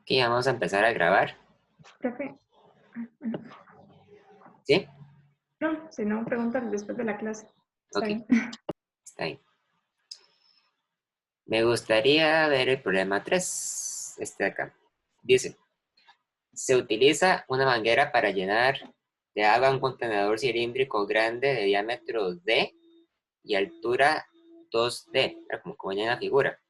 Ok, vamos a empezar a grabar. Profe, bueno, ¿Sí? no, si no, preguntan después de la clase. Está Ok, bien. está bien. Me gustaría ver el problema 3. Este de acá. Dice, se utiliza una manguera para llenar de agua un contenedor cilíndrico grande de diámetro D y altura 2D, como en la figura.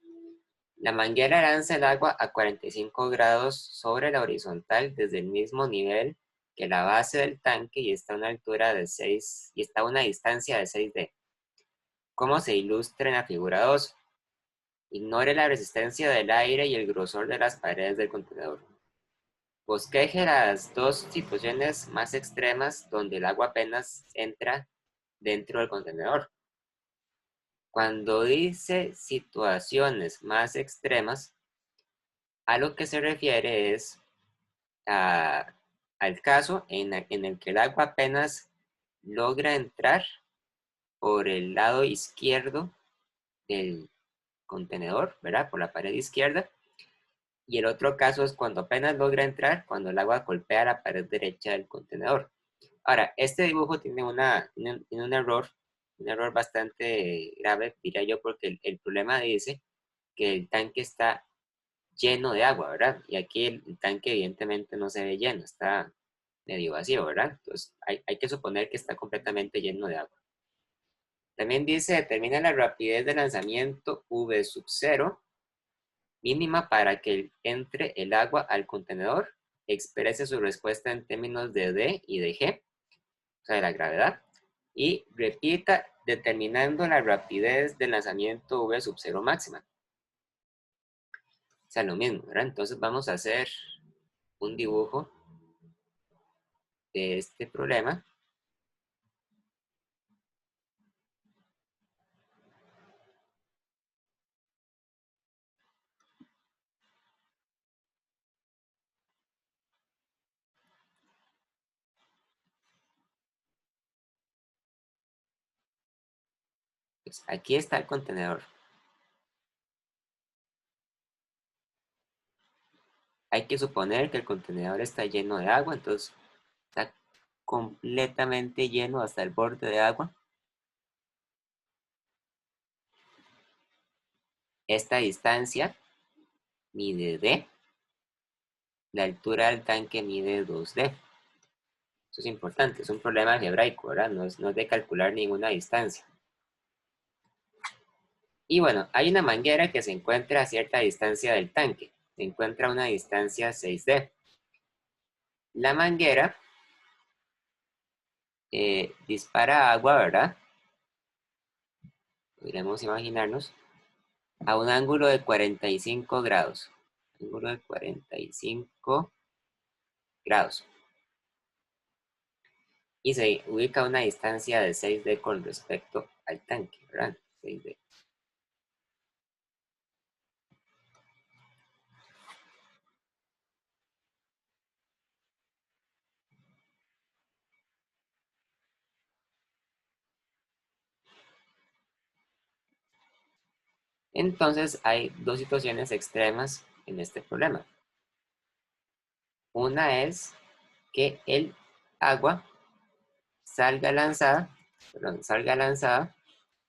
La manguera lanza el agua a 45 grados sobre la horizontal desde el mismo nivel que la base del tanque y está a una altura de 6 y está a una distancia de 6D. ¿Cómo se ilustra en la figura 2? Ignore la resistencia del aire y el grosor de las paredes del contenedor. Bosqueje las dos situaciones más extremas donde el agua apenas entra dentro del contenedor. Cuando dice situaciones más extremas, a lo que se refiere es al caso en el que el agua apenas logra entrar por el lado izquierdo del contenedor, ¿verdad? Por la pared izquierda. Y el otro caso es cuando apenas logra entrar, cuando el agua golpea la pared derecha del contenedor. Ahora, este dibujo tiene tiene un error bastante grave, diría yo, porque el problema dice que el tanque está lleno de agua, ¿verdad? Y aquí el tanque evidentemente no se ve lleno, está medio vacío, ¿verdad? Entonces hay que suponer que está completamente lleno de agua. También dice, determina la rapidez de lanzamiento V sub 0 mínima para que entre el agua al contenedor, exprese su respuesta en términos de D y de G, o sea, de la gravedad, y repita determinando la rapidez del lanzamiento V sub 0 máxima. O sea, lo mismo, ¿verdad? Entonces vamos a hacer un dibujo de este problema. Pues aquí está el contenedor. Hay que suponer que el contenedor está lleno de agua, entonces está completamente lleno hasta el borde de agua. Esta distancia mide D, la altura del tanque mide 2D. Eso es importante, es un problema algebraico, ¿verdad? No es de calcular ninguna distancia. Y bueno, hay una manguera que se encuentra a cierta distancia del tanque. Se encuentra a una distancia 6D. La manguera dispara agua, ¿verdad? Podríamos imaginarnos a un ángulo de 45 grados. Ángulo de 45 grados. Y se ubica a una distancia de 6D con respecto al tanque, ¿verdad? 6D. Entonces hay dos situaciones extremas en este problema. Una es que el agua salga lanzada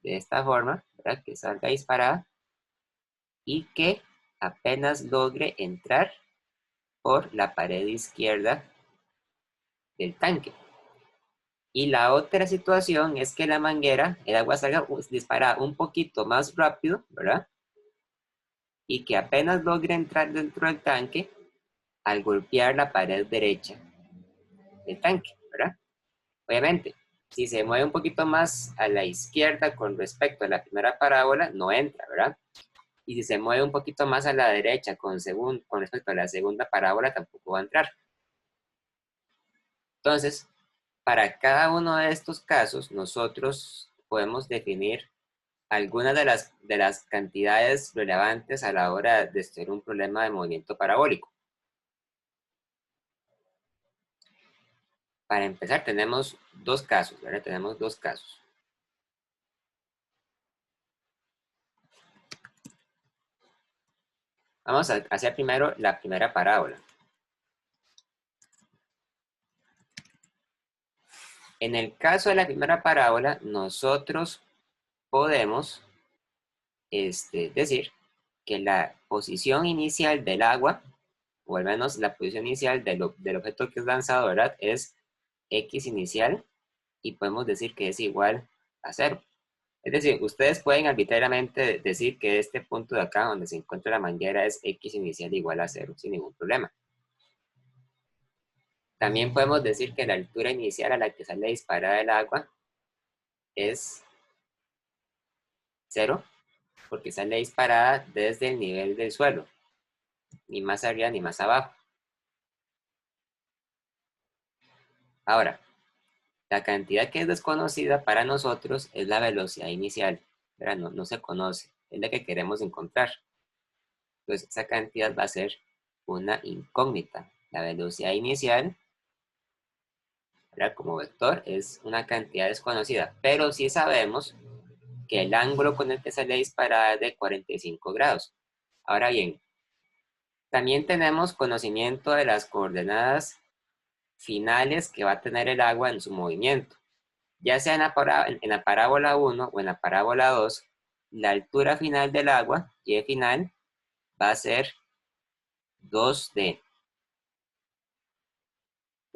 de esta forma, ¿verdad? Que salga disparada y que apenas logre entrar por la pared izquierda del tanque. Y la otra situación es que la manguera, el agua salga disparada un poquito más rápido, ¿verdad? Y que apenas logre entrar dentro del tanque al golpear la pared derecha del tanque, ¿verdad? Obviamente, si se mueve un poquito más a la izquierda con respecto a la primera parábola, no entra, ¿verdad? Y si se mueve un poquito más a la derecha con respecto a la segunda parábola, tampoco va a entrar. Entonces, para cada uno de estos casos, nosotros podemos definir algunas de las cantidades relevantes a la hora de estudiar un problema de movimiento parabólico. Para empezar, tenemos dos casos, ¿verdad? Tenemos dos casos. Vamos a hacer primero la primera parábola. En el caso de la primera parábola, nosotros podemos decir que la posición inicial del agua, o al menos la posición inicial del objeto que es lanzado, ¿verdad? Es x inicial y podemos decir que es igual a 0. Es decir, ustedes pueden arbitrariamente decir que este punto de acá donde se encuentra la manguera es x inicial igual a 0 sin ningún problema. También podemos decir que la altura inicial a la que sale disparada el agua es 0 porque sale disparada desde el nivel del suelo, ni más arriba ni más abajo. Ahora, la cantidad que es desconocida para nosotros es la velocidad inicial, ¿verdad? No se conoce, es la que queremos encontrar. Entonces, esa cantidad va a ser una incógnita. La velocidad inicial, ¿verdad? Como vector, es una cantidad desconocida, pero sí sabemos que el ángulo con el que sale disparada es de 45 grados. Ahora bien, también tenemos conocimiento de las coordenadas finales que va a tener el agua en su movimiento. Ya sea en la parábola 1 o en la parábola 2, la altura final del agua, y final, va a ser 2D,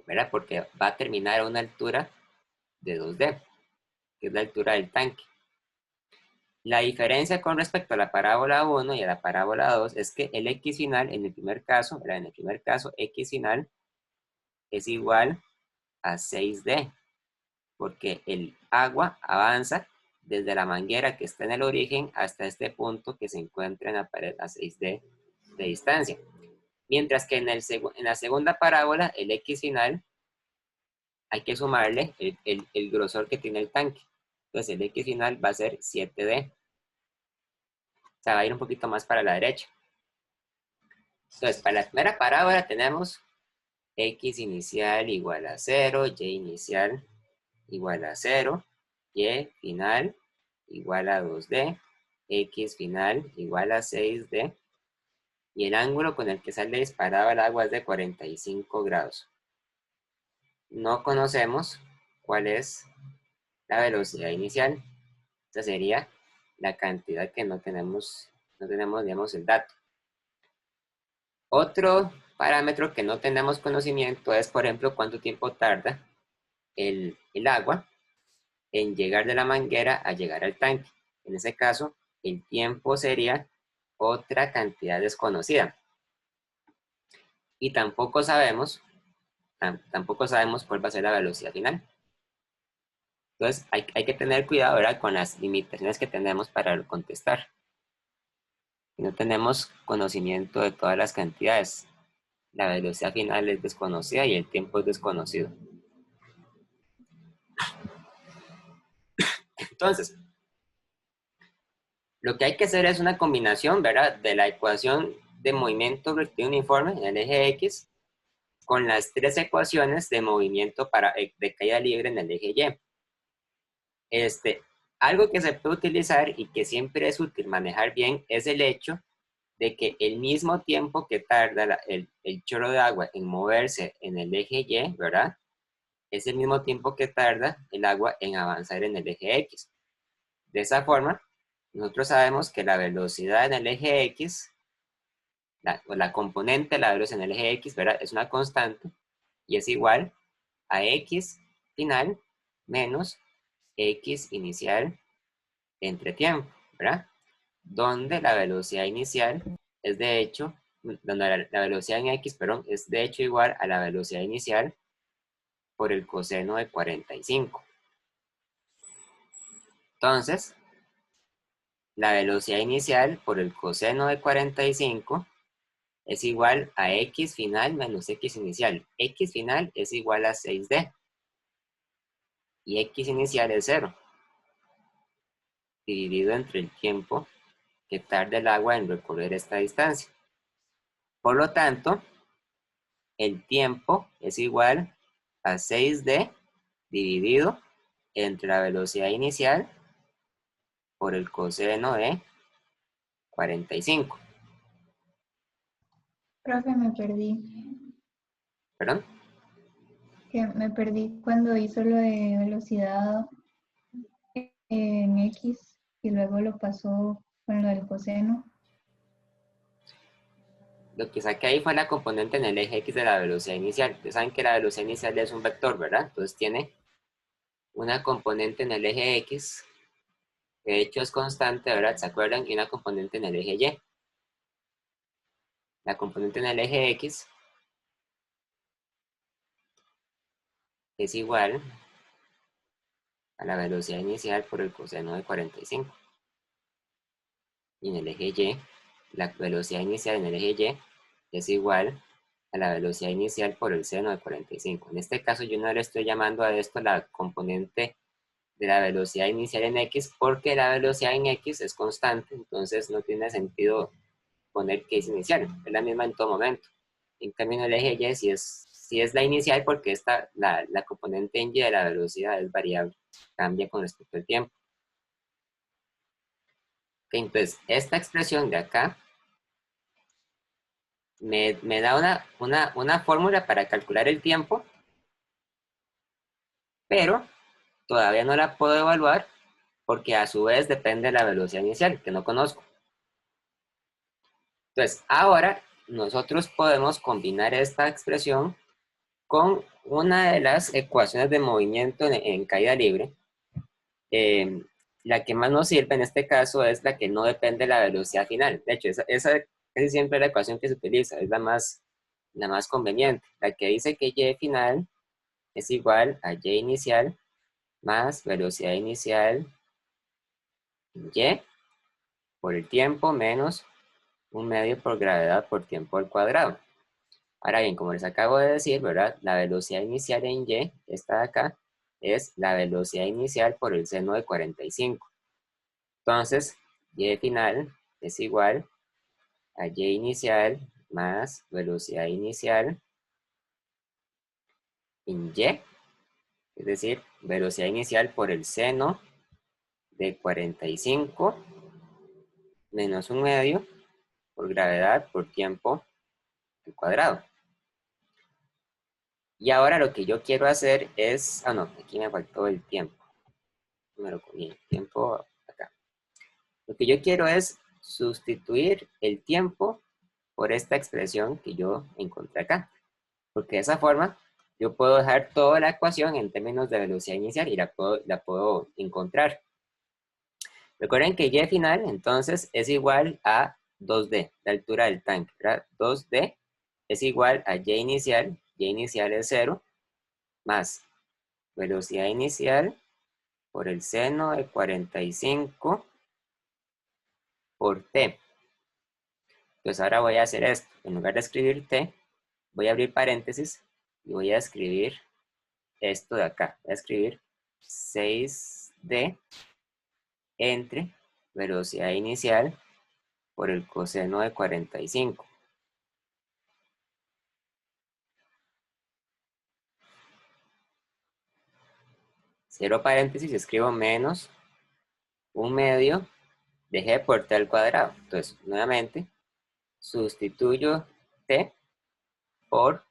¿verdad? Porque va a terminar a una altura de 2D, que es la altura del tanque. La diferencia con respecto a la parábola 1 y a la parábola 2 es que el X final, en el primer caso, X final es igual a 6D, porque el agua avanza desde la manguera que está en el origen hasta este punto que se encuentra en la pared a 6D de distancia. Mientras que en la segunda parábola, el X final, hay que sumarle el grosor que tiene el tanque. Entonces el X final va a ser 7D. O sea, va a ir un poquito más para la derecha. Entonces, para la primera parábola tenemos X inicial igual a 0, Y inicial igual a 0, Y final igual a 2D, X final igual a 6D, y el ángulo con el que sale disparado el agua es de 45 grados. No conocemos cuál es la velocidad inicial. Esa sería la cantidad que no tenemos, digamos, el dato. Otro parámetro que no tenemos conocimiento es, por ejemplo, cuánto tiempo tarda el agua en llegar de la manguera a llegar al tanque. En ese caso, el tiempo sería otra cantidad desconocida. Y tampoco sabemos cuál va a ser la velocidad final. Entonces, hay que tener cuidado, ¿verdad?, con las limitaciones que tenemos para contestar. No tenemos conocimiento de todas las cantidades. La velocidad final es desconocida y el tiempo es desconocido. Entonces, lo que hay que hacer es una combinación, ¿verdad?, de la ecuación de movimiento rectilíneo uniforme en el eje X con las tres ecuaciones de movimiento de caída libre en el eje Y. Algo que se puede utilizar y que siempre es útil manejar bien es el hecho de que el mismo tiempo que tarda el chorro de agua en moverse en el eje Y, ¿verdad?, es el mismo tiempo que tarda el agua en avanzar en el eje X. De esa forma, nosotros sabemos que la velocidad en el eje X, la componente de la velocidad en el eje X, ¿verdad?, es una constante y es igual a X final menos X inicial entre tiempo, ¿verdad? Donde la velocidad inicial es de hecho, donde la velocidad en X, perdón, es de hecho igual a la velocidad inicial por el coseno de 45. Entonces, la velocidad inicial por el coseno de 45 es igual a X final menos X inicial. X final es igual a 6D. Y X inicial es 0. Dividido entre el tiempo que tarda el agua en recorrer esta distancia. Por lo tanto, el tiempo es igual a 6D dividido entre la velocidad inicial por el coseno de 45. Profe, me perdí. ¿Perdón? Que me perdí cuando hizo lo de velocidad en X y luego lo pasó con lo del coseno. Lo que saqué ahí fue la componente en el eje X de la velocidad inicial. Ustedes saben que la velocidad inicial es un vector, ¿verdad? Entonces tiene una componente en el eje X, que de hecho es constante, ¿verdad? ¿Se acuerdan? Y una componente en el eje Y. La componente en el eje X es igual a la velocidad inicial por el coseno de 45. Y en el eje Y, la velocidad inicial en el eje Y es igual a la velocidad inicial por el seno de 45. En este caso yo no le estoy llamando a esto la componente de la velocidad inicial en X porque la velocidad en X es constante, entonces no tiene sentido poner que es inicial, es la misma en todo momento. En cambio en el eje Y si es la inicial porque la componente en Y de la velocidad es variable, cambia con respecto al tiempo. Okay, entonces esta expresión de acá me da una fórmula para calcular el tiempo, pero todavía no la puedo evaluar porque a su vez depende de la velocidad inicial, que no conozco. Entonces, ahora nosotros podemos combinar esta expresión con una de las ecuaciones de movimiento en caída libre. La que más nos sirve en este caso es la que no depende de la velocidad final. De hecho, esa es siempre la ecuación que se utiliza, es la más conveniente. La que dice que y final es igual a y inicial más velocidad inicial y por el tiempo menos 1/2 por gravedad por tiempo al cuadrado. Ahora bien, como les acabo de decir, ¿verdad? La velocidad inicial en y, esta de acá, es la velocidad inicial por el seno de 45. Entonces, y final es igual a y inicial más velocidad inicial en y, es decir, velocidad inicial por el seno de 45 menos 1/2 por gravedad por tiempo al cuadrado. Y ahora lo que yo quiero hacer es, no, aquí me faltó el tiempo. Me lo comí, el tiempo acá. Lo que yo quiero es sustituir el tiempo por esta expresión que yo encontré acá. Porque de esa forma yo puedo dejar toda la ecuación en términos de velocidad inicial y la puedo encontrar. Recuerden que y final entonces es igual a 2D, la altura del tanque, ¿verdad? 2D es igual a y inicial es 0, más velocidad inicial por el seno de 45 por t. Entonces ahora voy a hacer esto. En lugar de escribir t, voy a abrir paréntesis y voy a escribir esto de acá. Voy a escribir 6d entre velocidad inicial por el coseno de 45. Cierro paréntesis y escribo menos 1/2 de g por t al cuadrado. Entonces, nuevamente, sustituyo t por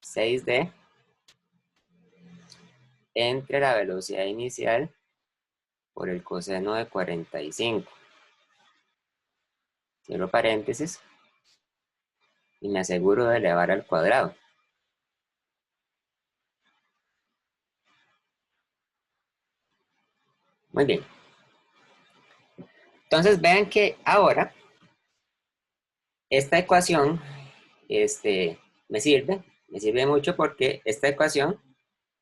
6d entre la velocidad inicial por el coseno de 45. Cierro paréntesis y me aseguro de elevar al cuadrado. Muy bien. Entonces vean que ahora esta ecuación me sirve mucho porque esta ecuación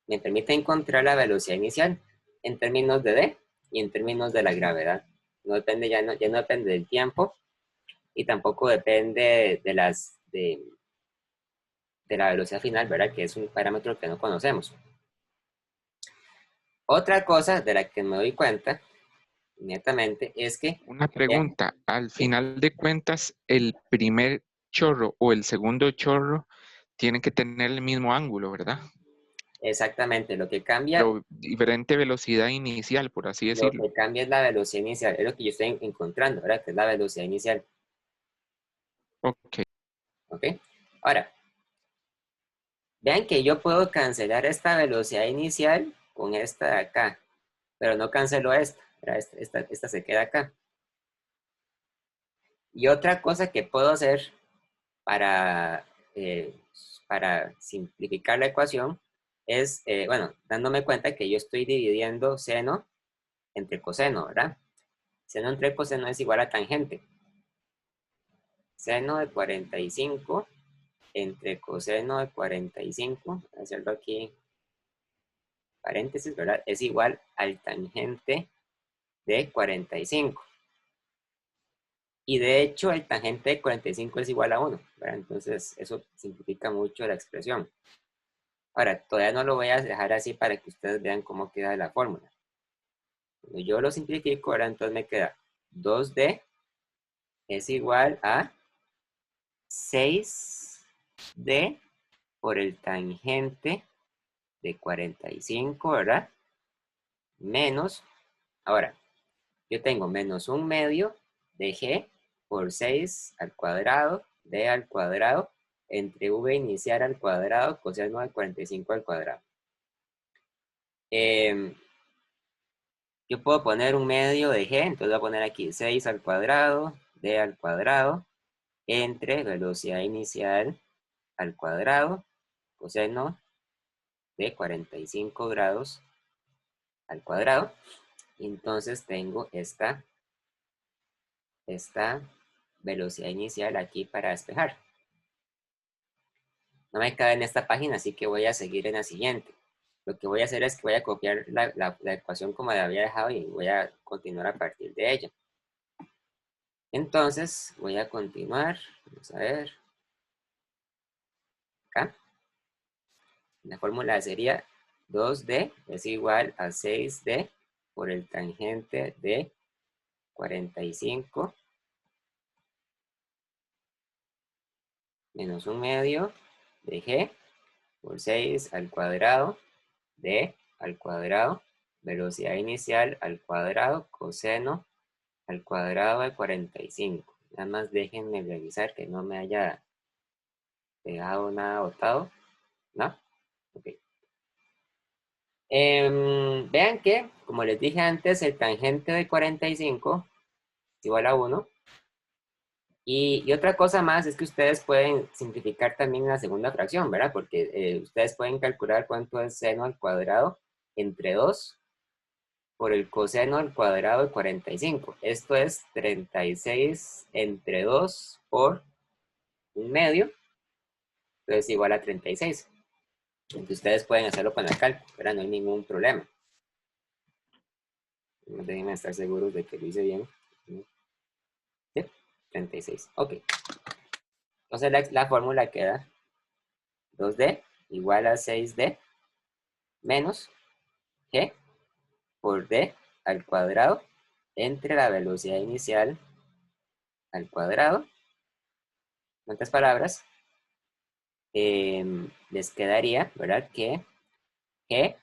me permite encontrar la velocidad inicial en términos de d y en términos de la gravedad. No depende, ya no depende del tiempo y tampoco depende de la velocidad final, ¿verdad? Que es un parámetro que no conocemos. Otra cosa de la que me doy cuenta inmediatamente es que... Una pregunta, al ¿sí? final de cuentas, el primer chorro o el segundo chorro tienen que tener el mismo ángulo, ¿verdad? Exactamente, lo que cambia Pero diferente velocidad inicial, por así decirlo. es la velocidad inicial, es lo que yo estoy encontrando, ¿verdad? Que es la velocidad inicial. Ok. Ahora, vean que yo puedo cancelar esta velocidad inicial con esta de acá, pero no cancelo esta, ¿verdad? Esta se queda acá. Y otra cosa que puedo hacer para simplificar la ecuación es, bueno, dándome cuenta que yo estoy dividiendo seno entre coseno, ¿verdad? Seno entre coseno es igual a tangente. Seno de 45 entre coseno de 45, voy a hacerlo aquí, paréntesis, ¿verdad? Es igual al tangente de 45. Y de hecho, el tangente de 45 es igual a 1, ¿verdad? Entonces, eso simplifica mucho la expresión. Ahora, todavía no lo voy a dejar así para que ustedes vean cómo queda la fórmula. Cuando yo lo simplifico, ahora entonces me queda 2D es igual a 6D por el tangente de 45, ¿verdad? Menos, ahora, yo tengo menos 1/2 de G por 6 al cuadrado, D al cuadrado, entre V inicial al cuadrado, coseno de 45 al cuadrado. Yo puedo poner 1/2 de G, entonces voy a poner aquí 6 al cuadrado, D al cuadrado, entre velocidad inicial al cuadrado, coseno de 45 grados al cuadrado. Entonces tengo esta velocidad inicial aquí para despejar. No me cabe en esta página, así que voy a seguir en la siguiente. Lo que voy a hacer es que voy a copiar la ecuación como la había dejado y voy a continuar a partir de ella. Entonces, voy a continuar. Vamos a ver. Acá. La fórmula sería 2D es igual a 6D por el tangente de 45 menos 1/2 de G por 6 al cuadrado D al cuadrado, velocidad inicial al cuadrado, coseno al cuadrado de 45. Nada más déjenme revisar que no me haya pegado nada botado. ¿No? Ok. Vean que, como les dije antes, el tangente de 45 es igual a 1. Y otra cosa más es que ustedes pueden simplificar también la segunda fracción, ¿verdad? Porque ustedes pueden calcular cuánto es seno al cuadrado entre 2 por el coseno al cuadrado de 45. Esto es 36 entre 2 por 1/2. Entonces igual a 36. Entonces ustedes pueden hacerlo con el cálculo, ¿verdad? No hay ningún problema. Déjenme estar seguros de que lo hice bien. ¿Sí? 36. Ok. Entonces la fórmula queda 2D igual a 6D menos G por D al cuadrado entre la velocidad inicial al cuadrado. En otras palabras, les quedaría, ¿verdad? Que G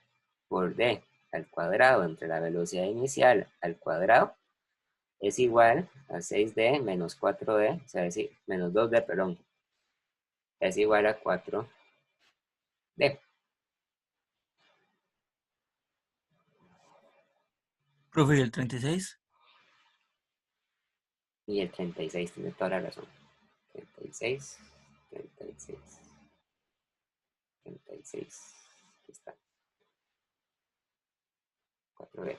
por D al cuadrado entre la velocidad inicial al cuadrado es igual a 6D menos 4D, o sea, es decir, menos 2D, perdón, es igual a 4D. Profe, ¿y el 36? Y el 36 tiene toda la razón. 36, 36, 36. Aquí está. 4D.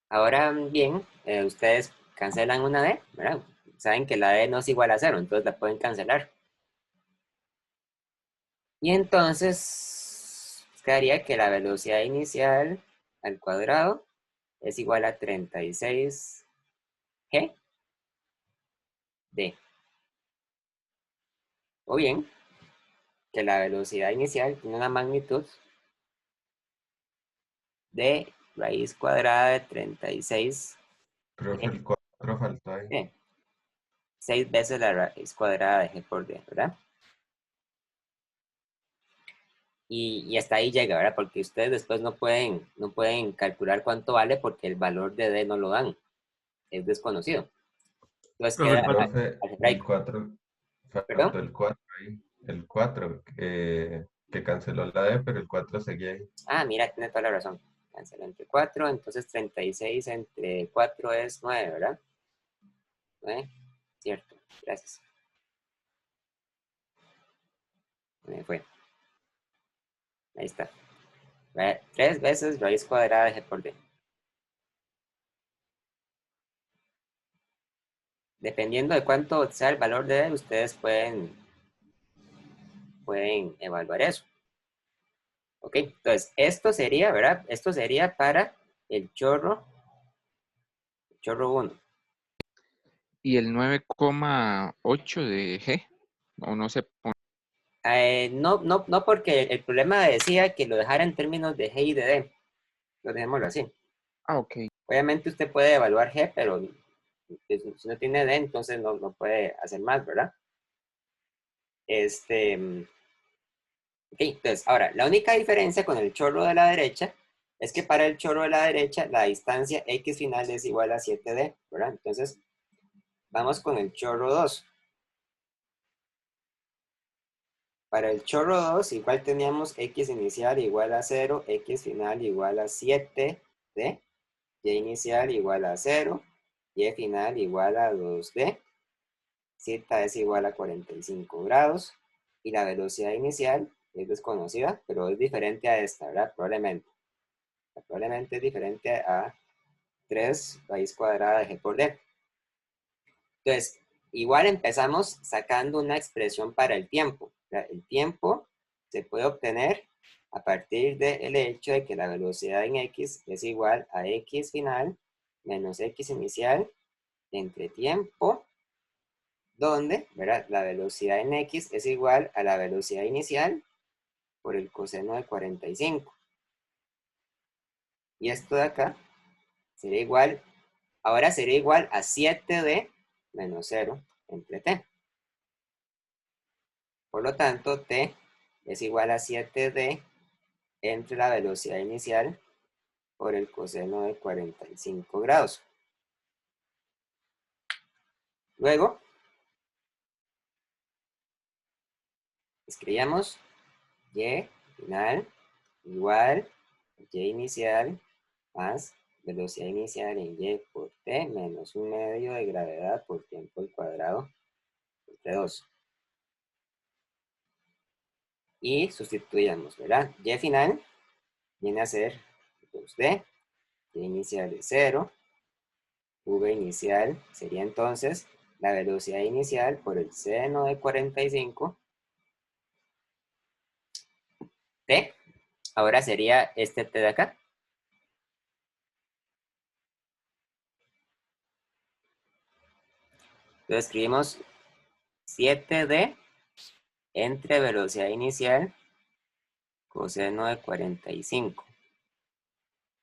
Ahora bien, ustedes cancelan una D, ¿verdad? Saben que la D no es igual a 0, entonces la pueden cancelar. Y entonces quedaría que la velocidad inicial al cuadrado es igual a 36G D. O bien, que la velocidad inicial tiene una magnitud de raíz cuadrada de 36. Profe, el 4 faltó ahí. 6 veces la raíz cuadrada de G por D, ¿verdad? Y hasta ahí llega, ¿verdad? Porque ustedes después no pueden calcular cuánto vale porque el valor de D no lo dan. Es desconocido. Entonces Profe, queda Profe, el algebraico. 4 Faltó el 4 ahí. El 4 que canceló la D, pero el 4 seguía ahí. Ah, mira, tiene toda la razón. Cancela entre 4, entonces 36 entre 4 es 9, ¿verdad? 9, cierto, gracias. Me fue. Ahí está. 3 veces raíz cuadrada de G por D. Dependiendo de cuánto sea el valor de D, ustedes pueden evaluar eso. Ok, entonces esto sería, ¿verdad? Esto sería para el chorro 1. ¿Y el 9,8 de G? ¿O no se pone? No, porque el problema decía que lo dejara en términos de G y de D. Lo dejémoslo así. Ah, ok. Obviamente usted puede evaluar G, pero si no tiene D, entonces no puede hacer más, ¿verdad? Ok, entonces, ahora, la única diferencia con el chorro de la derecha es que para el chorro de la derecha la distancia X final es igual a 7D, ¿verdad? Entonces, vamos con el chorro 2. Para el chorro 2, igual teníamos X inicial igual a 0, X final igual a 7D, Y inicial igual a 0, Y final igual a 2D, Z es igual a 45 grados, y la velocidad inicial es desconocida, pero es diferente a esta, ¿verdad? Probablemente es diferente a 3 raíz cuadrada de G por D. Entonces, igual empezamos sacando una expresión para el tiempo. El tiempo se puede obtener a partir del hecho de que la velocidad en X es igual a X final menos X inicial entre tiempo, donde, ¿verdad?, la velocidad en X es igual a la velocidad inicial por el coseno de 45. Y esto de acá sería igual, ahora sería igual a 7D menos 0 entre t. Por lo tanto, t es igual a 7d entre la velocidad inicial por el coseno de 45 grados. Luego, escribamos y final igual y inicial más velocidad inicial en y por t menos 1/2 de gravedad por tiempo al cuadrado entre 2. Y sustituyamos, ¿verdad? Y final viene a ser 2d, y inicial es 0, v inicial sería entonces la velocidad inicial por el seno de 45 t. Ahora sería este t de acá. Entonces escribimos 7d entre velocidad inicial coseno de 45.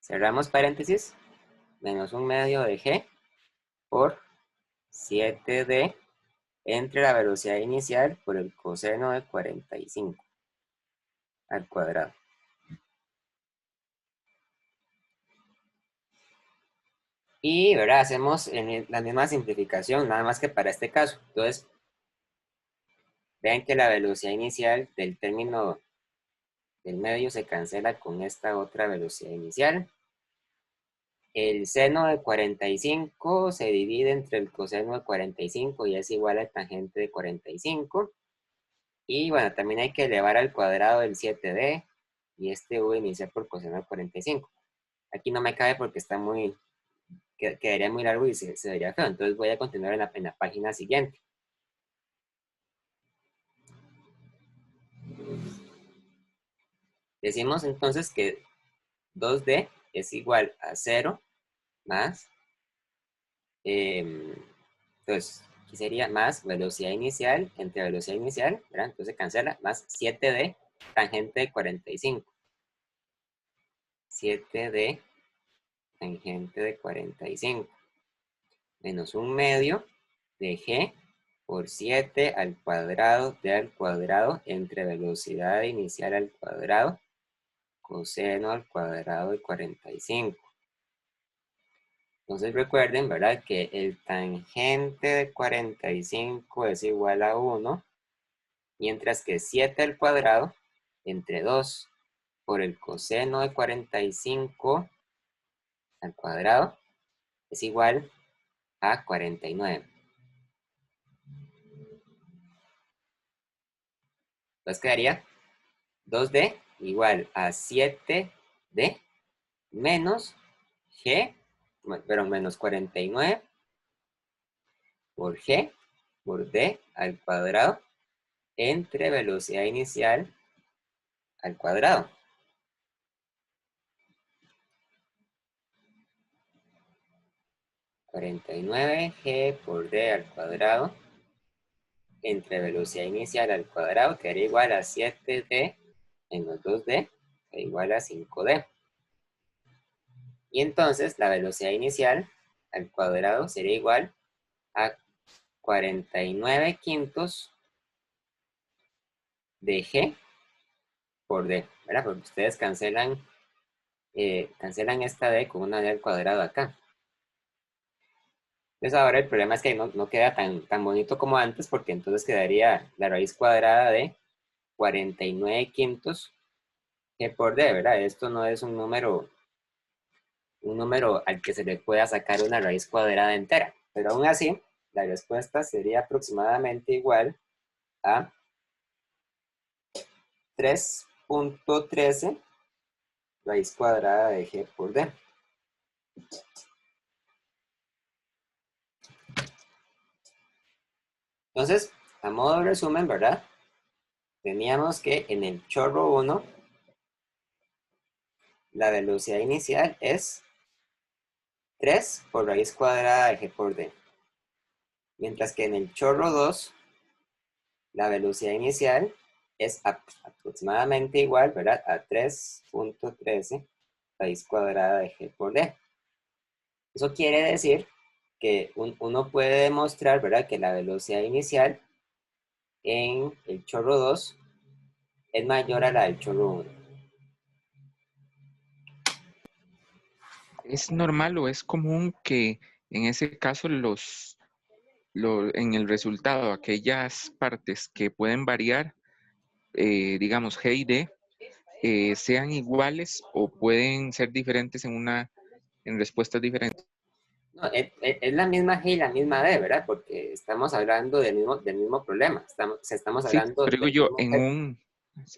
Cerramos paréntesis, menos 1/2 de g por 7d entre la velocidad inicial por el coseno de 45 al cuadrado. Y, ¿verdad? Hacemos la misma simplificación, nada más que para este caso. Entonces, vean que la velocidad inicial del término del medio se cancela con esta otra velocidad inicial. El seno de 45 se divide entre el coseno de 45 y es igual al tangente de 45. Y bueno, también hay que elevar al cuadrado el 7d y este v inicial por coseno de 45. Aquí no me cabe porque está quedaría muy largo y se vería feo. Entonces voy a continuar en la página siguiente. Decimos entonces que 2D es igual a 0 más, entonces aquí sería más velocidad inicial entre velocidad inicial, ¿verdad? Entonces cancela, más 7D tangente de 45. 7D tangente de 45. Menos 1/2 de G por 7 al cuadrado de al cuadrado entre velocidad inicial al cuadrado coseno al cuadrado de 45. Entonces recuerden, ¿verdad? Que el tangente de 45 es igual a 1, mientras que 7 al cuadrado entre 2 por el coseno de 45 al cuadrado es igual a 49. Entonces quedaría 2D igual a 7D menos G, perdón, menos 49 por G por D al cuadrado entre velocidad inicial al cuadrado. G por D al cuadrado entre velocidad inicial al cuadrado quedaría igual a 7D menos 2D que igual a 5D. Y entonces la velocidad inicial al cuadrado sería igual a 49 quintos de G por D, ¿verdad? Porque ustedes cancelan esta D con una D al cuadrado acá. Entonces ahora el problema es que no queda tan bonito como antes, porque entonces quedaría la raíz cuadrada de 49 quintos G por D, ¿verdad? Esto no es un número al que se le pueda sacar una raíz cuadrada entera. Pero aún así, la respuesta sería aproximadamente igual a 3.13 raíz cuadrada de G por D. Entonces, a modo de resumen, ¿verdad? Teníamos que en el chorro 1, la velocidad inicial es 3 por raíz cuadrada de G por D. Mientras que en el chorro 2, la velocidad inicial es aproximadamente igual, ¿verdad? A 3.13 raíz cuadrada de G por D. Eso quiere decir que uno puede demostrar, ¿verdad? Que la velocidad inicial en el chorro 2 es mayor a la del chorro 1. ¿Es normal o es común que en ese caso en el resultado, aquellas partes que pueden variar, digamos G y D, sean iguales o pueden ser diferentes en respuestas diferentes? No, es la misma G y la misma D, ¿verdad? Porque estamos hablando del mismo problema. Estamos Sí, hablando pero digo del yo, mismo objeto.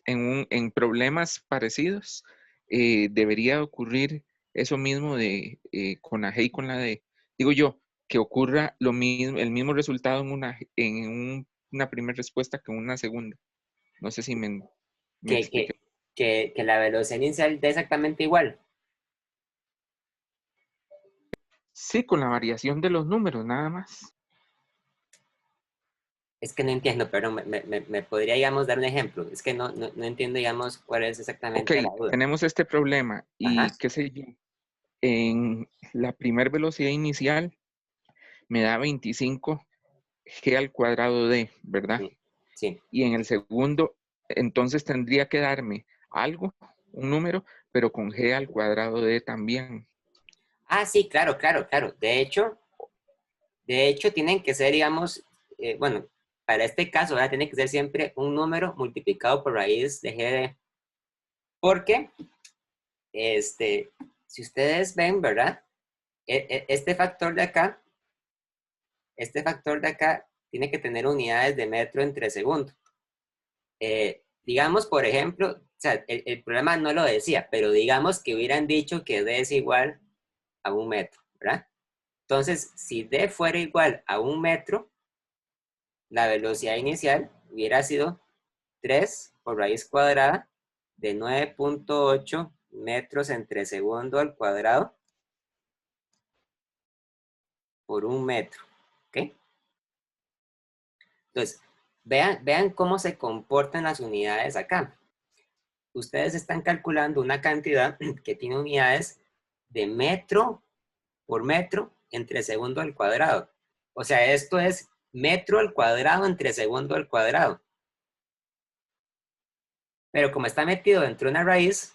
en problemas parecidos, debería ocurrir eso mismo con la G y con la D. Digo yo, que ocurra lo mismo, el mismo resultado una primera respuesta que en una segunda. No sé si me Que, expliqué. que la velocidad inicial da exactamente igual. Sí, con la variación de los números, nada más. Es que no entiendo, pero me podría, digamos, dar un ejemplo. Es que no entiendo, digamos, cuál es Ok, exactamente la duda. tenemos este problema Ajá, y qué sé yo, en la primera velocidad inicial me da 25 G al cuadrado D, ¿verdad? sí, sí. Y en el segundo, entonces tendría que darme algo, un número, pero con G al cuadrado D también. Ah, sí, claro, claro, claro. De hecho, tienen que ser, digamos, bueno, para este caso, ¿verdad? Tiene que ser siempre un número multiplicado por raíz de G de D. Porque, si ustedes ven, ¿verdad? Este factor de acá tiene que tener unidades de metro entre segundo. Digamos, por ejemplo, o sea, el problema no lo decía, pero digamos que hubieran dicho que D es igual a 1 metro, ¿verdad? Entonces, si D fuera igual a 1 metro, la velocidad inicial hubiera sido 3 por raíz cuadrada de 9.8 metros entre segundo al cuadrado por 1 metro, ¿ok? Entonces, vean cómo se comportan las unidades acá. Ustedes están calculando una cantidad que tiene unidades de metro por metro entre segundo al cuadrado. O sea, esto es metro al cuadrado entre segundo al cuadrado. Pero como está metido dentro de una raíz,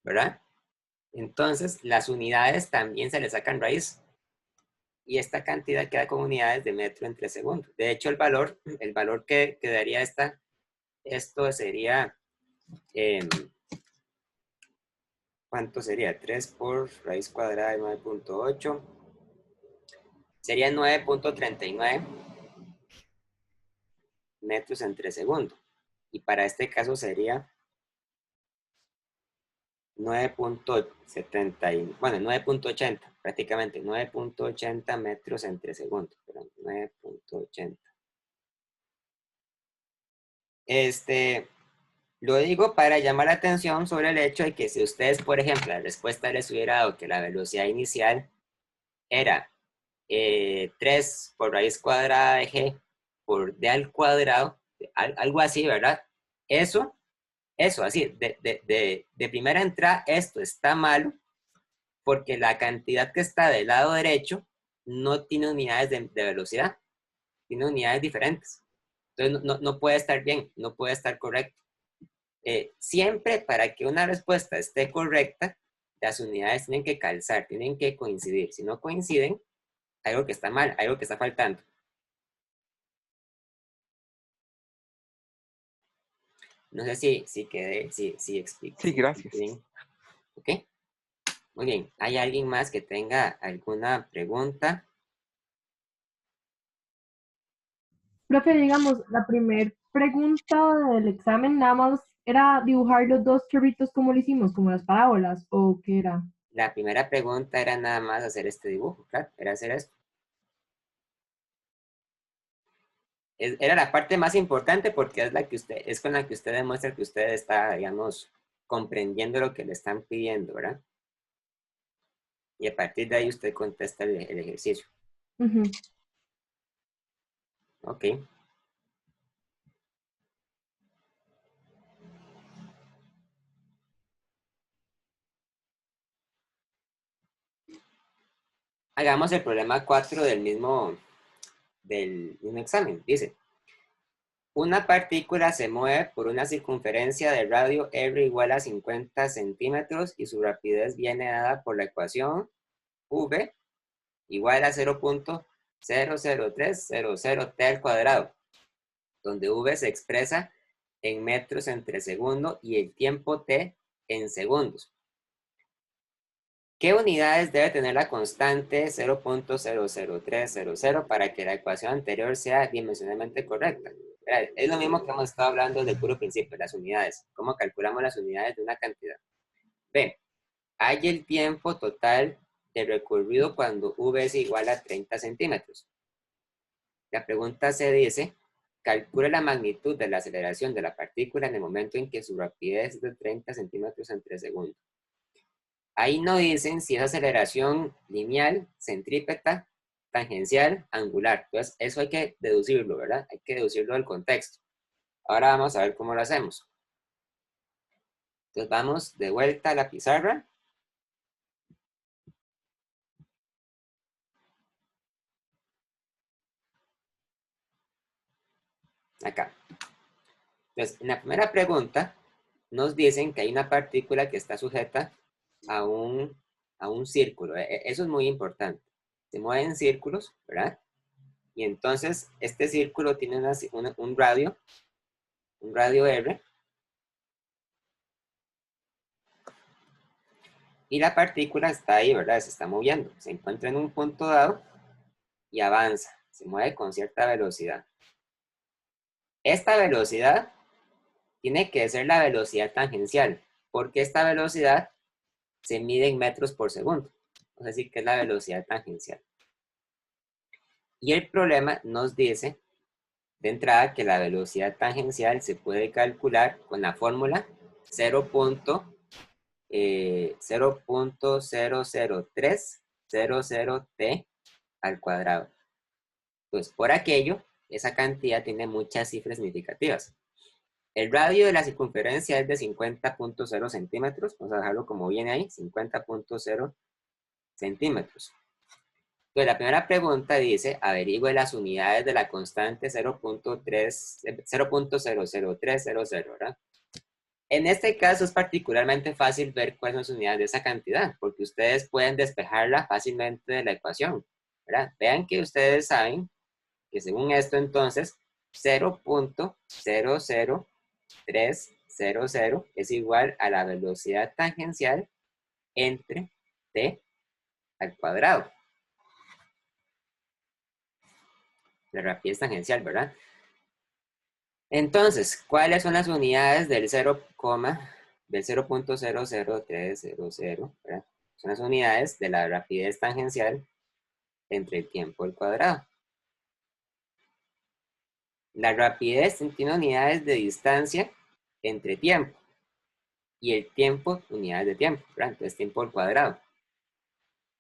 ¿verdad? Entonces, las unidades también se le sacan raíz. y esta cantidad queda con unidades de metro entre segundo. De hecho, el valor que daría esto sería, ¿cuánto sería? 3 por raíz cuadrada de 9.8. Sería 9.39 metros entre segundo. Y para este caso sería 9.80, prácticamente 9.80 metros entre segundo. Perdón, 9.80. Lo digo para llamar la atención sobre el hecho de que si ustedes, por ejemplo, la respuesta les hubiera dado que la velocidad inicial era 3 por raíz cuadrada de g por d al cuadrado, algo así, ¿verdad? Eso, así, de primera entrada, esto está malo porque la cantidad que está del lado derecho no tiene unidades de velocidad, tiene unidades diferentes. Entonces no puede estar bien, no puede estar correcto. Siempre para que una respuesta esté correcta, las unidades tienen que calzar, tienen que coincidir. Si no coinciden, algo que está mal, algo que está faltando. No sé si explico. Sí, gracias. Bien. ¿Ok? Muy bien. ¿Hay alguien más que tenga alguna pregunta? Profe, digamos, la primera pregunta del examen nada más era dibujar los dos chorritos como lo hicimos, como las parábolas, ¿o qué era? La primera pregunta era nada más hacer este dibujo, claro, era hacer esto. Era la parte más importante porque es con la que usted demuestra que usted está, digamos, comprendiendo lo que le están pidiendo, ¿verdad? Y a partir de ahí usted contesta el ejercicio. Ok. Hagamos el problema 4 del mismo examen. Dice, una partícula se mueve por una circunferencia de radio r igual a 50 centímetros y su rapidez viene dada por la ecuación v igual a 0.00300 t al cuadrado, donde v se expresa en metros entre segundo y el tiempo t en segundos. ¿Qué unidades debe tener la constante 0.00300 para que la ecuación anterior sea dimensionalmente correcta? Es lo mismo que hemos estado hablando desde el puro principio, las unidades. ¿Cómo calculamos las unidades de una cantidad? B. Hay el tiempo total de recorrido cuando v es igual a 30 centímetros. La pregunta C dice, calcule la magnitud de la aceleración de la partícula en el momento en que su rapidez es de 30 centímetros entre segundo. Ahí no dicen si es aceleración lineal, centrípeta, tangencial, angular. Entonces, eso hay que deducirlo, ¿verdad? Hay que deducirlo del contexto. Ahora vamos a ver cómo lo hacemos. Entonces, vamos de vuelta a la pizarra. Acá. Entonces, en la primera pregunta, nos dicen que hay una partícula que está sujeta a un círculo. Eso es muy importante. Se mueven círculos, ¿verdad? Y entonces, este círculo tiene un radio R. Y la partícula está ahí, ¿verdad? Se está moviendo. Se encuentra en un punto dado y avanza. Se mueve con cierta velocidad. Esta velocidad tiene que ser la velocidad tangencial, porque esta velocidad se mide en metros por segundo. Es decir, que es la velocidad tangencial. Y el problema nos dice, de entrada, que la velocidad tangencial se puede calcular con la fórmula 0.00300 t al cuadrado. Pues por aquello, esa cantidad tiene muchas cifras significativas. El radio de la circunferencia es de 50.0 centímetros. Vamos a dejarlo como viene ahí, 50.0 centímetros. Entonces, la primera pregunta dice, averigüe las unidades de la constante 0.00300, ¿verdad? En este caso es particularmente fácil ver cuáles son las unidades de esa cantidad, porque ustedes pueden despejarla fácilmente de la ecuación. ¿verdad? Vean que ustedes saben que según esto, entonces, 0.00300 es igual a la velocidad tangencial entre t al cuadrado. La rapidez tangencial, ¿verdad? Entonces, ¿cuáles son las unidades del 0.00300? ¿Verdad? Son las unidades de la rapidez tangencial entre el tiempo al cuadrado. La rapidez tiene unidades de distancia entre tiempo y el tiempo, unidades de tiempo, ¿verdad? Entonces, tiempo al cuadrado.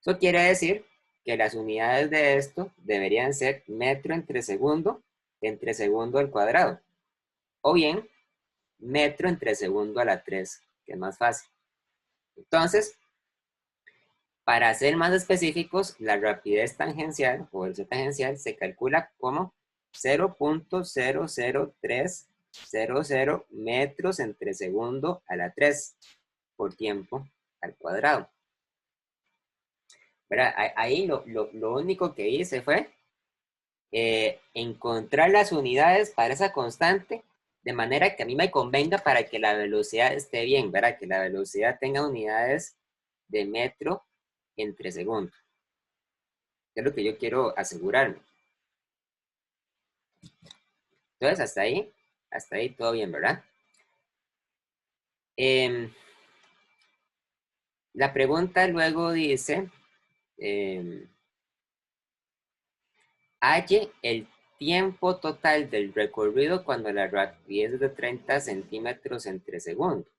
Eso quiere decir que las unidades de esto deberían ser metro entre segundo al cuadrado. O bien, metro entre segundo a la 3, que es más fácil. Entonces, para ser más específicos, la rapidez tangencial o velocidad tangencial se calcula como 0.00300 metros entre segundo a la 3 por tiempo al cuadrado. ¿Verdad? Ahí lo único que hice fue encontrar las unidades para esa constante de manera que a mí me convenga para que la velocidad esté bien, ¿verdad? Que la velocidad tenga unidades de metro entre segundo. Es lo que yo quiero asegurarme. Entonces, hasta ahí todo bien, ¿verdad? La pregunta luego dice, halle el tiempo total del recorrido cuando la rapidez es de 30 centímetros entre segundo.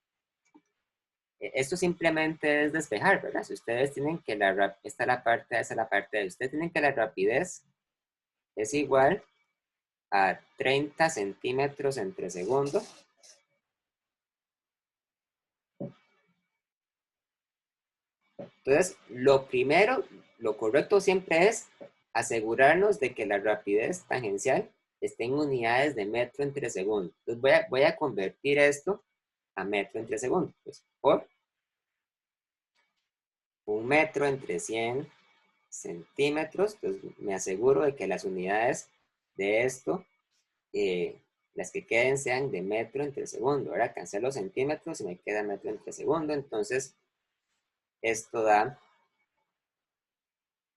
Esto simplemente es despejar, ¿verdad? Si ustedes tienen que esta es la parte de ustedes tienen que la rapidez es igual a 30 centímetros entre segundo. Entonces, lo primero, lo correcto siempre es asegurarnos de que la rapidez tangencial esté en unidades de metro entre segundo. Entonces, voy a convertir esto a metro entre segundo. Pues, por 1 metro entre 100 centímetros. Entonces, me aseguro de que las unidades de esto, las que queden sean de metro entre segundo. Ahora cancelo centímetros y me queda metro entre segundo. Entonces, esto da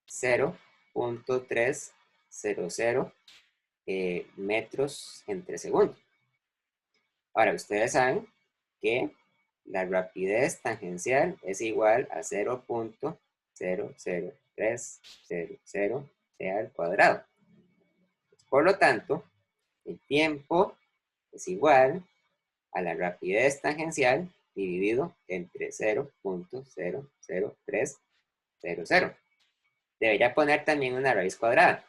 0.300 metros entre segundo. Ahora, ustedes saben que la rapidez tangencial es igual a 0.00300 t al cuadrado. Por lo tanto, el tiempo es igual a la rapidez tangencial dividido entre 0.00300. Debería poner también una raíz cuadrada.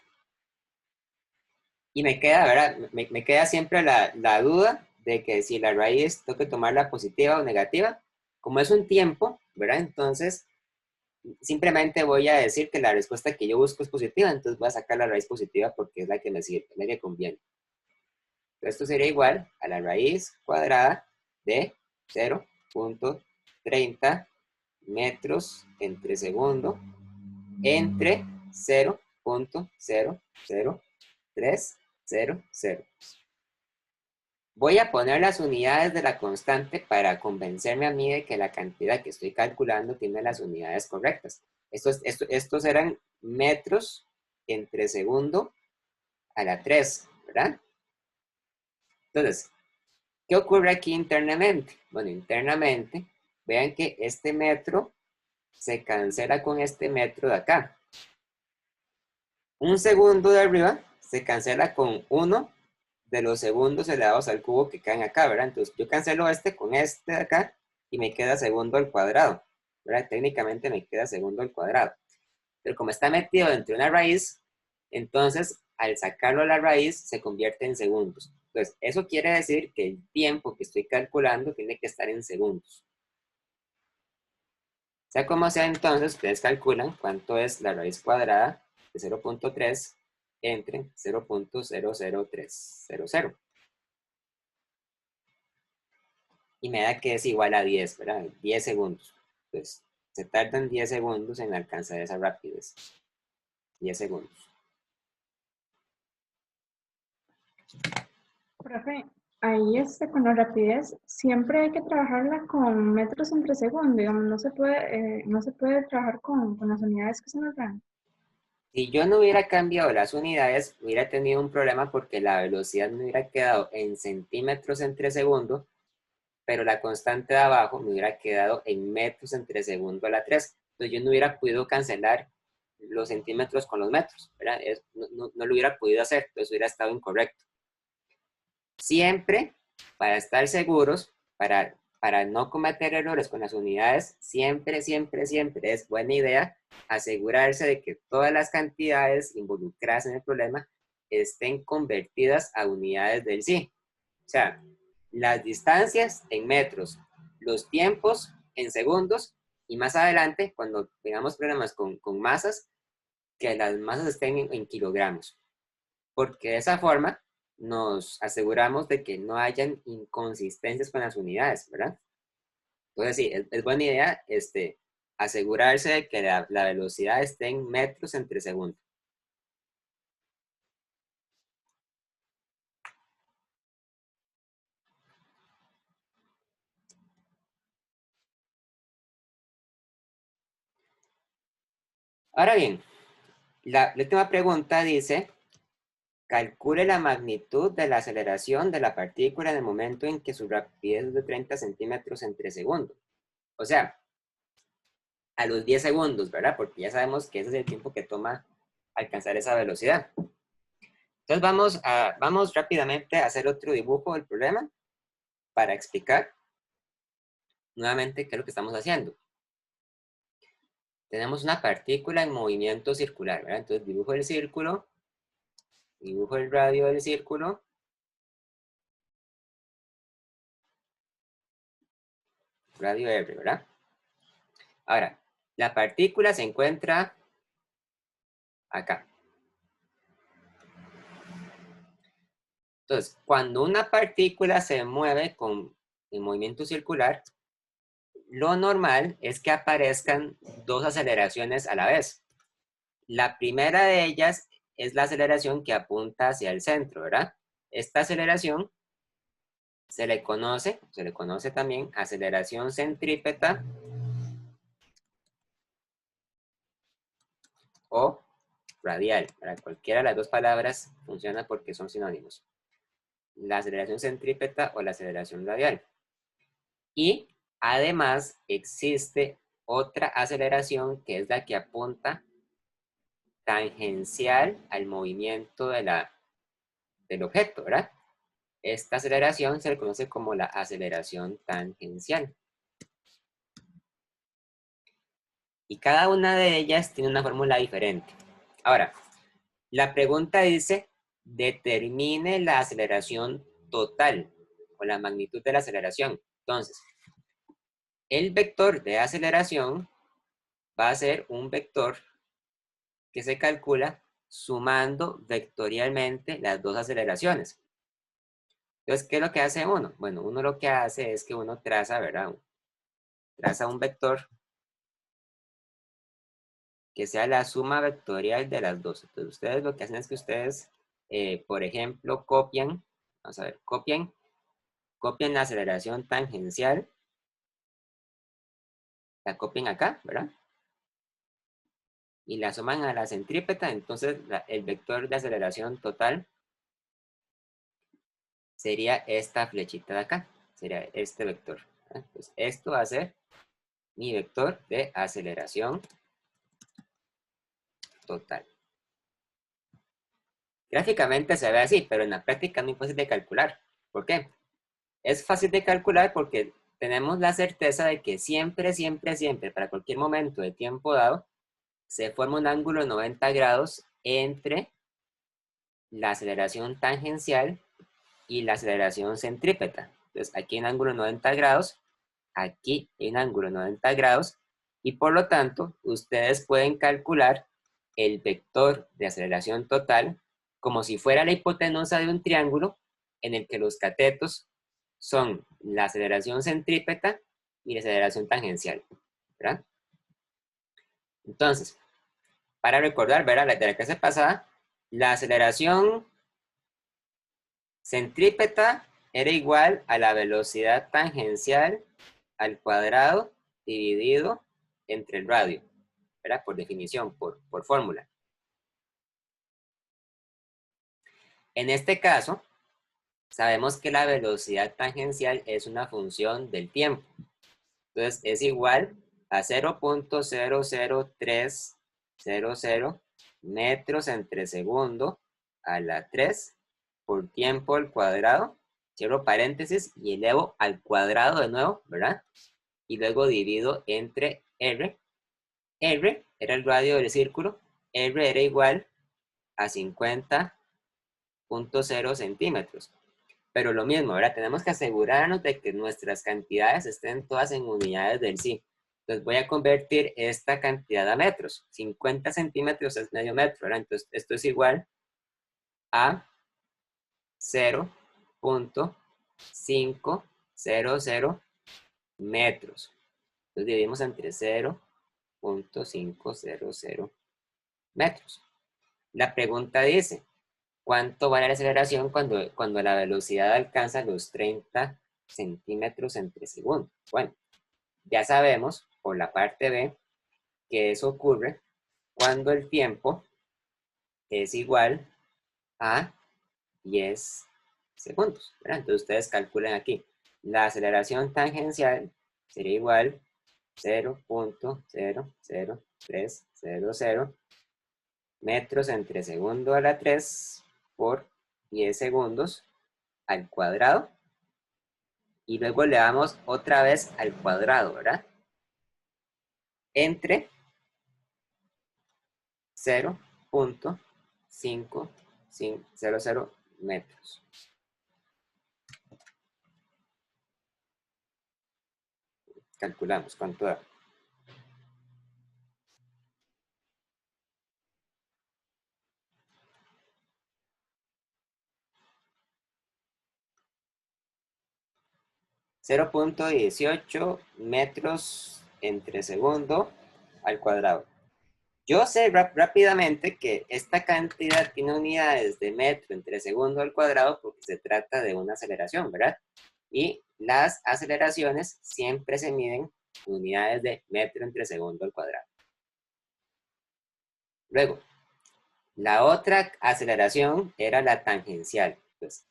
Y me queda, ¿verdad? Me queda siempre la duda de que si la raíz tengo que tomarla positiva o negativa. Como es un tiempo, ¿verdad? Entonces, simplemente voy a decir que la respuesta que yo busco es positiva, entonces voy a sacar la raíz positiva porque es la que me sirve, la que conviene. Esto sería igual a la raíz cuadrada de 0.30 metros entre segundo entre 0.00300. Voy a poner las unidades de la constante para convencerme a mí de que la cantidad que estoy calculando tiene las unidades correctas. Estos eran metros entre segundo a la 3, ¿verdad? Entonces, ¿qué ocurre aquí internamente? Bueno, internamente, vean que este metro se cancela con este metro de acá. Un segundo de arriba se cancela con 1 de los segundos elevados al cubo que caen acá, ¿verdad? Entonces, yo cancelo este con este de acá y me queda segundo al cuadrado, ¿verdad? Técnicamente me queda segundo al cuadrado. Pero como está metido dentro de una raíz, entonces, al sacarlo a la raíz, se convierte en segundos. Entonces, eso quiere decir que el tiempo que estoy calculando tiene que estar en segundos. Sea como sea, entonces, ustedes calculan cuánto es la raíz cuadrada de 0.3 entre 0.00300. Y me da que es igual a 10, ¿verdad? 10 segundos. Entonces, se tardan 10 segundos en alcanzar esa rapidez. 10 segundos. Profe, ahí con la rapidez siempre hay que trabajarla con metros entre segundo, digamos, no se puede trabajar con las unidades que se nos dan. Si yo no hubiera cambiado las unidades, hubiera tenido un problema porque la velocidad me hubiera quedado en centímetros entre segundo, pero la constante de abajo me hubiera quedado en metros entre segundo a la 3. Entonces yo no hubiera podido cancelar los centímetros con los metros, ¿verdad? No lo hubiera podido hacer, entonces hubiera estado incorrecto. Siempre, para estar seguros, para no cometer errores con las unidades, siempre es buena idea asegurarse de que todas las cantidades involucradas en el problema estén convertidas a unidades del sí. O sea, las distancias en metros, los tiempos en segundos, y más adelante, cuando tengamos problemas con masas, que las masas estén en kilogramos. Porque de esa forma nos aseguramos de que no hayan inconsistencias con las unidades, ¿verdad? Entonces sí, es buena idea asegurarse de que la velocidad esté en metros entre segundo. Ahora bien, la última pregunta dice, calcule la magnitud de la aceleración de la partícula en el momento en que su rapidez es de 30 centímetros entre segundo. O sea, a los 10 segundos, ¿verdad? Porque ya sabemos que ese es el tiempo que toma alcanzar esa velocidad. Entonces vamos rápidamente a hacer otro dibujo del problema para explicar nuevamente qué es lo que estamos haciendo. Tenemos una partícula en movimiento circular, ¿verdad? Entonces dibujo el círculo, dibujo el radio del círculo, radio R, ¿verdad? Ahora, la partícula se encuentra acá. Entonces, cuando una partícula se mueve en movimiento circular, lo normal es que aparezcan dos aceleraciones a la vez. La primera de ellas es la aceleración que apunta hacia el centro, ¿verdad? Esta aceleración se le conoce también aceleración centrípeta o radial. Para cualquiera de las dos palabras funciona porque son sinónimos. La aceleración centrípeta o la aceleración radial. Y además existe otra aceleración que es la que apunta tangencial al movimiento del objeto, ¿verdad? Esta aceleración se le conoce como la aceleración tangencial. Y cada una de ellas tiene una fórmula diferente. Ahora, la pregunta dice, determine la aceleración total o la magnitud de la aceleración. Entonces, el vector de aceleración va a ser un vector que se calcula sumando vectorialmente las dos aceleraciones. Entonces, ¿qué es lo que hace uno? Bueno, uno lo que hace es que uno traza, ¿verdad? Traza un vector que sea la suma vectorial de las dos. Entonces, ustedes lo que hacen es que ustedes, por ejemplo, copian, vamos a ver, copian la aceleración tangencial, la copian acá, ¿verdad? Y la suman a la centrípeta, entonces el vector de aceleración total sería esta flechita de acá, sería este vector. Entonces, esto va a ser mi vector de aceleración total. Gráficamente se ve así, pero en la práctica es muy fácil de calcular. ¿Por qué? Es fácil de calcular porque tenemos la certeza de que siempre, para cualquier momento de tiempo dado, se forma un ángulo de 90 grados entre la aceleración tangencial y la aceleración centrípeta. Entonces, aquí hay un ángulo de 90 grados, aquí hay un ángulo de 90 grados, y por lo tanto, ustedes pueden calcular el vector de aceleración total como si fuera la hipotenusa de un triángulo en el que los catetos son la aceleración centrípeta y la aceleración tangencial, ¿verdad? Entonces, para recordar, ¿verdad? De la clase pasada, la aceleración centrípeta era igual a la velocidad tangencial al cuadrado dividido entre el radio, ¿verdad? Por definición, por fórmula. En este caso, sabemos que la velocidad tangencial es una función del tiempo. Entonces, es igual a 0.00300 metros entre segundo a la 3 por tiempo al cuadrado. Cierro paréntesis y elevo al cuadrado de nuevo, ¿verdad? Y luego divido entre R. R era el radio del círculo. R era igual a 50.0 centímetros. Pero lo mismo, ¿verdad? Tenemos que asegurarnos de que nuestras cantidades estén todas en unidades del sí. Entonces voy a convertir esta cantidad a metros. 50 centímetros es medio metro, ¿verdad? Entonces esto es igual a 0.500 metros. Entonces dividimos entre 0.500 metros. La pregunta dice, ¿cuánto vale la aceleración cuando la velocidad alcanza los 30 centímetros entre segundo? Bueno, ya sabemos por la parte B que eso ocurre cuando el tiempo es igual a 10 segundos, ¿verdad? Entonces ustedes calculen aquí. La aceleración tangencial sería igual a 0.00300 metros entre segundo a la 3 por 10 segundos al cuadrado. Y luego le damos otra vez al cuadrado, ¿verdad? Entre 0.500 metros. Calculamos cuánto da. .18 metros entre segundo al cuadrado. Yo sé rápidamente que esta cantidad tiene unidades de metro entre segundo al cuadrado porque se trata de una aceleración, ¿verdad? Y las aceleraciones siempre se miden en unidades de metro entre segundo al cuadrado. Luego, la otra aceleración era la tangencial. Pues,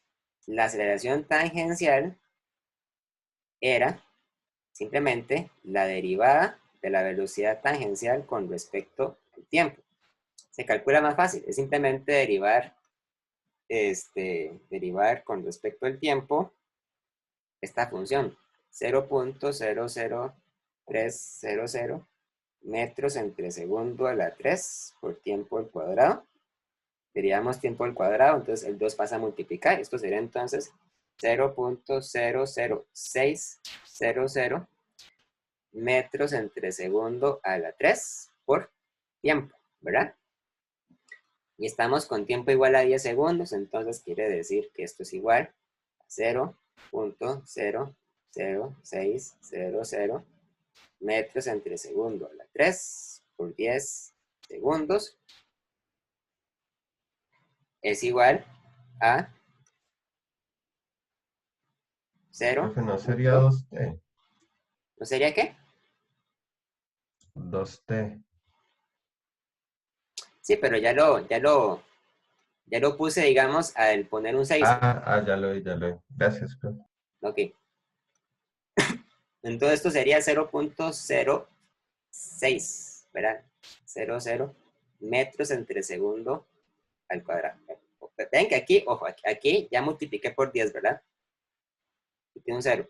la aceleración tangencial era simplemente la derivada de la velocidad tangencial con respecto al tiempo. Se calcula más fácil, es simplemente derivar con respecto al tiempo esta función, 0.00300 metros entre segundo a la 3 por tiempo al cuadrado. Derivamos tiempo al cuadrado, entonces el 2 pasa a multiplicar. Esto sería entonces 0.00600 metros entre segundo a la 3 por tiempo, ¿verdad? Y estamos con tiempo igual a 10 segundos, entonces quiere decir que esto es igual a 0.00600 metros entre segundo a la 3 por 10 segundos es igual a 0. Profe, ¿no sería 2T? ¿No sería qué? 2T. Sí, pero ya lo puse, digamos, al poner un 6. Ya lo vi. Gracias, profe. Ok. Entonces esto sería 0.06, ¿verdad? 00 metros entre segundo al cuadrado. Ven que aquí, ojo, aquí ya multipliqué por 10, ¿verdad? Y tiene un 0.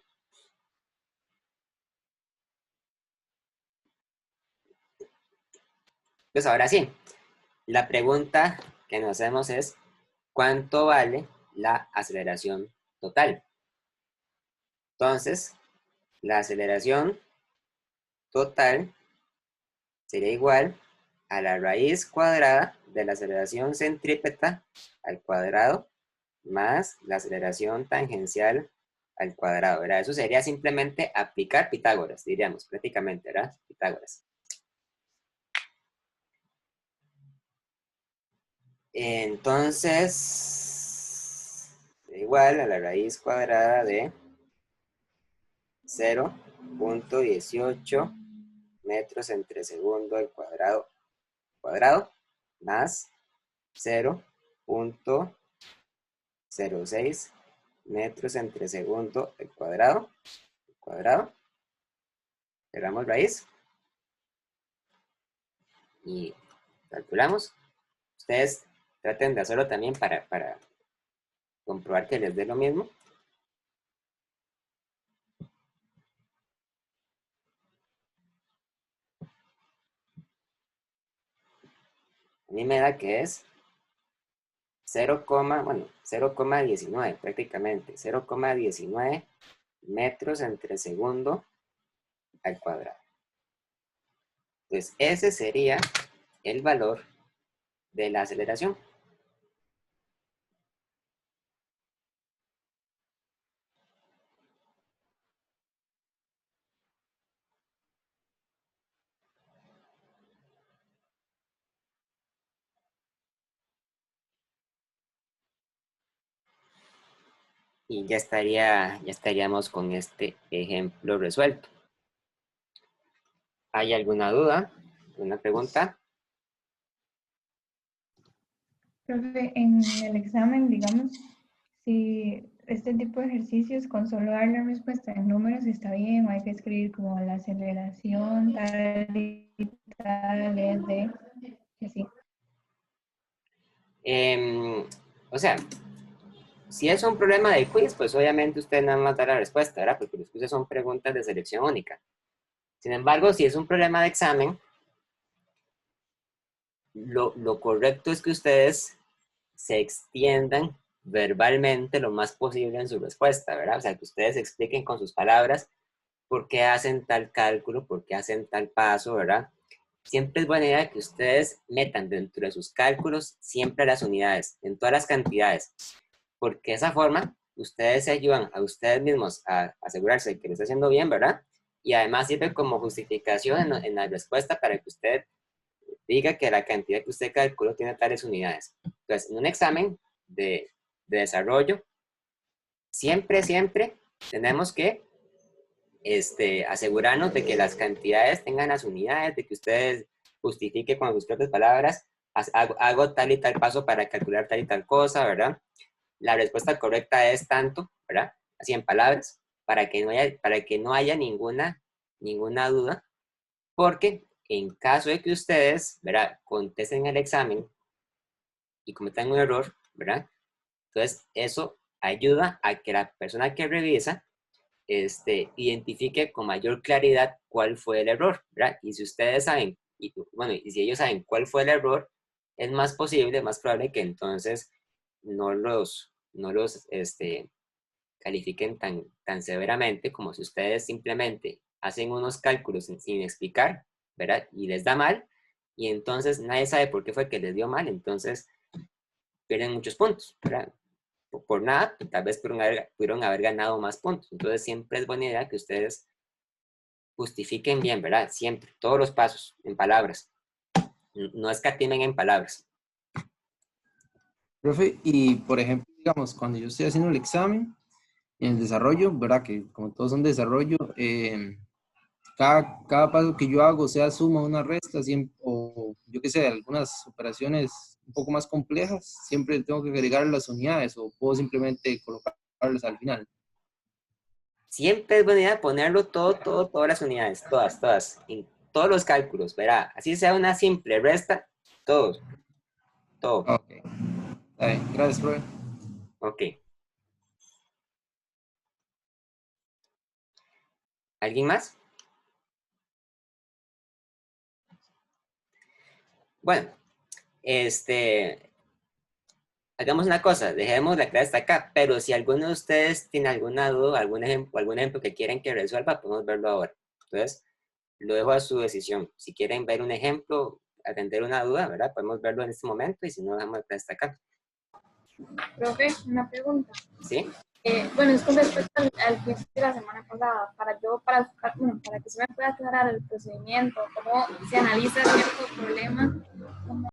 Pues ahora sí, la pregunta que nos hacemos es, ¿cuánto vale la aceleración total? Entonces, la aceleración total sería igual a la raíz cuadrada de la aceleración centrípeta al cuadrado más la aceleración tangencial al cuadrado, ¿verdad? Eso sería simplemente aplicar Pitágoras, diríamos, prácticamente, ¿verdad? Pitágoras. Entonces, igual a la raíz cuadrada de 0.18 metros entre segundo al cuadrado más 0.06 metros entre segundo al cuadrado. Cerramos raíz y calculamos. Ustedes traten de hacerlo también para comprobar que les dé lo mismo. A mí me da que es 0,19 prácticamente, 0,19 metros entre segundo al cuadrado. Pues ese sería el valor de la aceleración. Y ya estaríamos con este ejemplo resuelto. ¿Hay alguna duda? ¿Alguna pregunta? Profe, en el examen, digamos, si este tipo de ejercicios con solo dar la respuesta en números está bien, o hay que escribir como la aceleración, tal y tal, es de, y así. O sea, si es un problema de quiz, pues obviamente usted nada más da la respuesta, ¿verdad? Porque los quizzes son preguntas de selección única. Sin embargo, si es un problema de examen, lo correcto es que ustedes se extiendan verbalmente lo más posible en su respuesta, ¿verdad? O sea, que ustedes expliquen con sus palabras por qué hacen tal cálculo, por qué hacen tal paso, ¿verdad? Siempre es buena idea que ustedes metan dentro de sus cálculos siempre las unidades, en todas las cantidades, porque de esa forma ustedes se ayudan a ustedes mismos a asegurarse de que lo está haciendo bien, ¿verdad? Y además sirve como justificación en la respuesta para que usted diga que la cantidad que usted calculó tiene tales unidades. Entonces, en un examen de desarrollo, siempre tenemos que asegurarnos de que las cantidades tengan las unidades, de que ustedes justifiquen con sus propias palabras, hago tal y tal paso para calcular tal y tal cosa, ¿verdad? La respuesta correcta es tanto, ¿verdad? Así en palabras, para que no haya ninguna duda, porque en caso de que ustedes, ¿verdad?, contesten el examen y cometan un error, ¿verdad? Entonces, eso ayuda a que la persona que revisa identifique con mayor claridad cuál fue el error, ¿verdad? Y si ustedes saben, y si ellos saben cuál fue el error, es más probable que entonces no los califiquen tan severamente como si ustedes simplemente hacen unos cálculos sin explicar, ¿verdad? Y les da mal, y entonces nadie sabe por qué fue que les dio mal, entonces pierden muchos puntos, ¿verdad? Por nada, tal vez pudieron haber ganado más puntos. Entonces siempre es buena idea que ustedes justifiquen bien, ¿verdad? Siempre, todos los pasos, en palabras. No escatimen en palabras. Profe, y por ejemplo, digamos, cuando yo estoy haciendo el examen, en el desarrollo, ¿verdad? Que como todos son de desarrollo, cada paso que yo hago, sea suma o una resta, siempre, o yo qué sé, algunas operaciones un poco más complejas, siempre tengo que agregar las unidades o puedo simplemente colocarlas al final. Siempre es buena idea ponerlo todas las unidades, todas, en todos los cálculos, ¿verdad? Así sea una simple resta, todo. Ok, está bien, gracias, profe. Ok. ¿Alguien más? Bueno, hagamos una cosa, dejemos la clase hasta acá, pero si alguno de ustedes tiene alguna duda, algún ejemplo que quieren que resuelva, podemos verlo ahora. Entonces, lo dejo a su decisión. Si quieren ver un ejemplo, atender una duda, ¿verdad? Podemos verlo en este momento y si no, dejamos la clase hasta acá. Profe, una pregunta. ¿Sí? Bueno, es con respecto al quiz de la semana pasada, para que se me pueda aclarar el procedimiento, cómo se analiza cierto problema,